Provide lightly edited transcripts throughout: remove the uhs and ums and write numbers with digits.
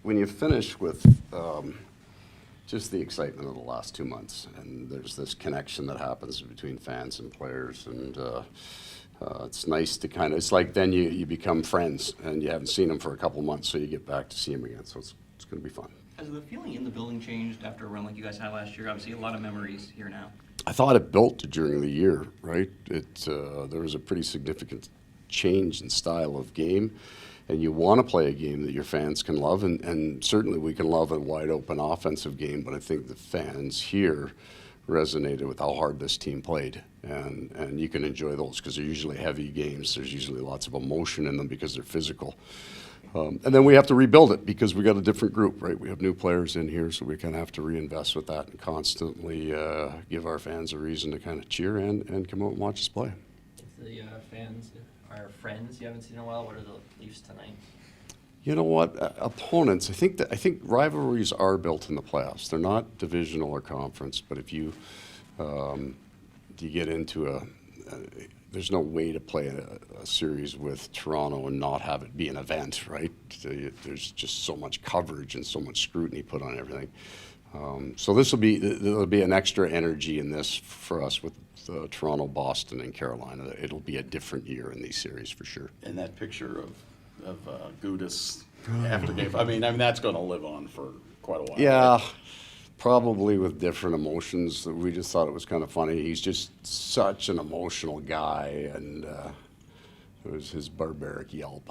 when you finish with just the excitement of the last 2 months, and there's this connection that happens between fans and players, and it's nice to kind of, it's like then you become friends, and you haven't seen them for a couple months, so you get back to see them again, so it's going to be fun. Has the feeling in the building changed after a run like you guys had last year? Obviously, a lot of memories here now. I thought it built during the year, right? There was a pretty significant change in style of game, and you want to play a game that your fans can love, and certainly we can love a wide open offensive game, but I think the fans here resonated with how hard this team played, and you can enjoy those because they're usually heavy games. There's usually lots of emotion in them because they're physical. And then we have to rebuild it because we got a different group, right? We have new players in here, so we kind of have to reinvest with that and constantly give our fans a reason to kind of cheer and come out and watch us play. If the fans are friends you haven't seen in a while, what are the Leafs tonight? You know what? Opponents, I think rivalries are built in the playoffs. They're not divisional or conference, but if you get into there's no way to play a series with Toronto and not have it be an event, right? There's just so much coverage and so much scrutiny put on everything. So there'll be an extra energy in this for us with Toronto, Boston, and Carolina. It'll be a different year in these series for sure. And that picture of Gudis after game, I mean that's going to live on for quite a while. Yeah. Right? Probably with different emotions. We just thought it was kind of funny. He's just such an emotional guy, and it was his barbaric yelp.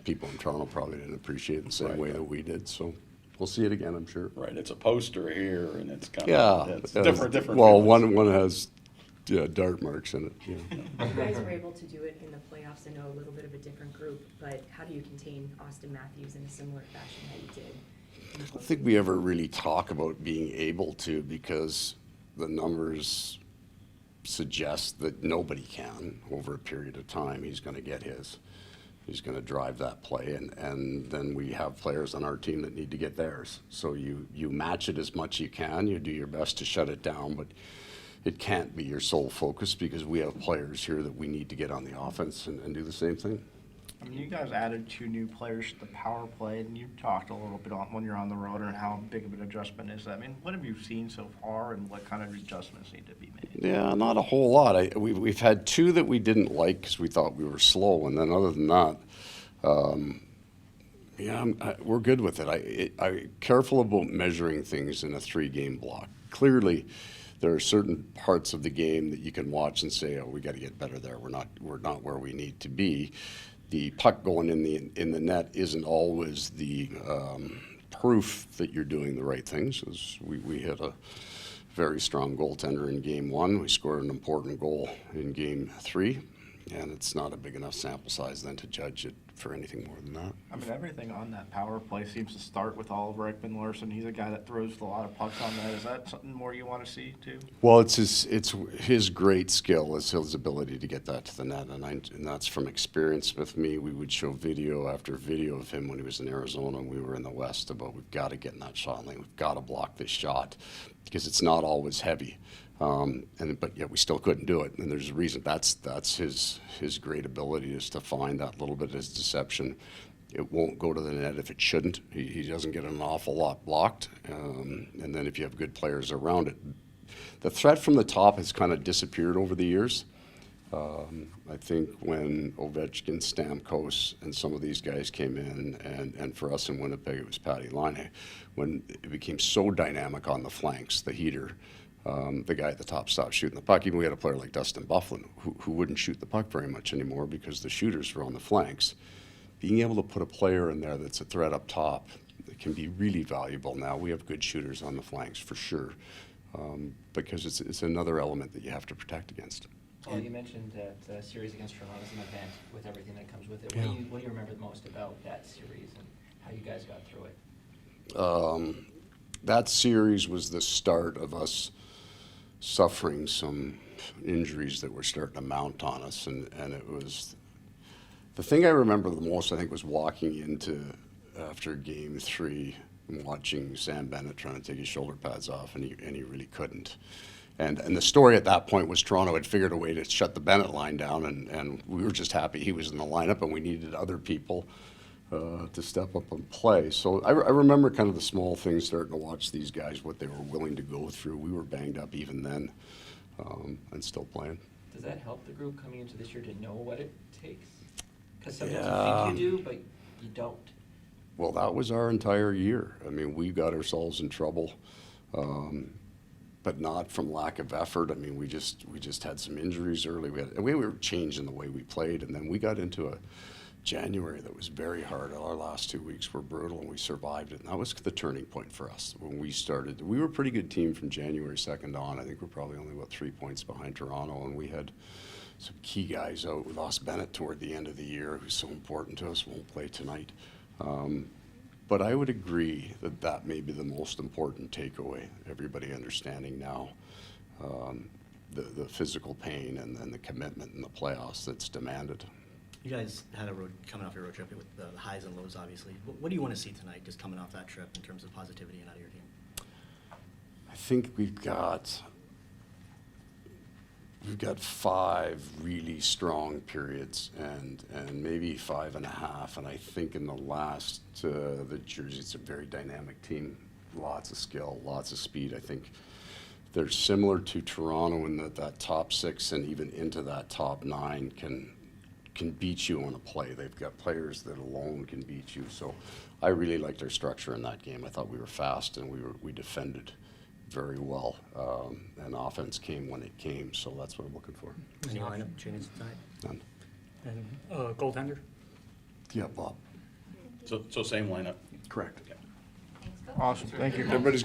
People in Toronto probably didn't appreciate it the same way that we did, so we'll see it again, I'm sure. Right, it's a poster here, and it's kind of it's different. Well, one has dart marks in it. Yeah. You guys were able to do it in the playoffs. I know a little bit of a different group, but how do you contain Austin Matthews in a similar fashion that you did? I don't think we ever really talk about being able to because the numbers suggest that nobody can over a period of time. He's going to get his. He's going to drive that play, and then we have players on our team that need to get theirs. So you match it as much as you can. You do your best to shut it down, but it can't be your sole focus because we have players here that we need to get on the offense and do the same thing. I mean, you guys added 2 new players to the power play, and you talked a little bit on when you're on the road and how big of an adjustment is that. I mean, what have you seen so far, and what kind of adjustments need to be made? Yeah, not a whole lot. We've had 2 that we didn't like because we thought we were slow, and then other than that, we're good with it. I'm careful about measuring things in a 3-game block. Clearly, there are certain parts of the game that you can watch and say, "Oh, we got to get better there. We're not where we need to be." The puck going in the net isn't always the proof that you're doing the right things. We hit a very strong goaltender in Game 1. We scored an important goal in Game 3, and it's not a big enough sample size then to judge it for anything more than that. I mean, everything on that power play seems to start with Oliver Ekman-Larsson. He's a guy that throws a lot of pucks on that. Is that something more you want to see too? Well, it's his great skill is his ability to get that to the net, and that's from experience with me. We would show video after video of him when he was in Arizona and we were in the West about we've got to get in that shot lane. We've got to block this shot because it's not always heavy. But yet we still couldn't do it, and there's a reason. That's his great ability is to find that little bit of his deception. It won't go to the net if it shouldn't. He doesn't get an awful lot blocked, and then if you have good players around it, the threat from the top has kind of disappeared over the years. I think when Ovechkin, Stamkos, and some of these guys came in, and for us in Winnipeg it was Patty Laine, when it became so dynamic on the flanks, the heater. The guy at the top stopped shooting the puck. Even we had a player like Dustin Byfuglien who wouldn't shoot the puck very much anymore because the shooters were on the flanks. Being able to put a player in there that's a threat up top, it can be really valuable now. We have good shooters on the flanks for sure, because it's another element that you have to protect against. Well, you mentioned that series against Toronto is an event with everything that comes with it. Yeah. What do you remember the most about that series and how you guys got through it? That series was the start of us suffering some injuries that were starting to mount on us, and it was the thing I remember the most. I think was walking into after Game 3 and watching Sam Bennett trying to take his shoulder pads off, and he really couldn't. And the story at that point was Toronto had figured a way to shut the Bennett line down, and we were just happy he was in the lineup, and we needed other people to step up and play. So I remember kind of the small things, starting to watch these guys, what they were willing to go through. We were banged up even then, and still playing. Does that help the group coming into this year to know what it takes? Because sometimes Yeah. you think you do, but you don't. Well, that was our entire year. I mean, we got ourselves in trouble, but not from lack of effort. I mean, we just had some injuries early. We were changing the way we played, and then we got into a January that was very hard. Our last 2 weeks were brutal, and we survived it. And that was the turning point for us when we started. We were a pretty good team from January 2nd on. I think we're probably only about 3 points behind Toronto, and we had some key guys out. We lost Bennett toward the end of the year, who's so important to us, won't play tonight. But I would agree that that may be the most important takeaway, everybody understanding now the physical pain and then the commitment in the playoffs that's demanded. You guys had a road, coming off your road trip with the highs and lows, obviously. What do you want to see tonight, just coming off that trip in terms of positivity and out of your team? I think we've got 5 really strong periods and maybe 5.5. And I think in the last, the Jersey's a very dynamic team, lots of skill, lots of speed. I think they're similar to Toronto in that top 6 and even into that top 9 can beat you on a play. They've got players that alone can beat you. So I really liked our structure in that game. I thought we were fast and we defended very well, and offense came when it came. So that's what I'm looking for. Any lineup changes tonight? None. And goaltender? Yeah, Bob. So same lineup. Correct. Awesome, thank you. Everybody's good.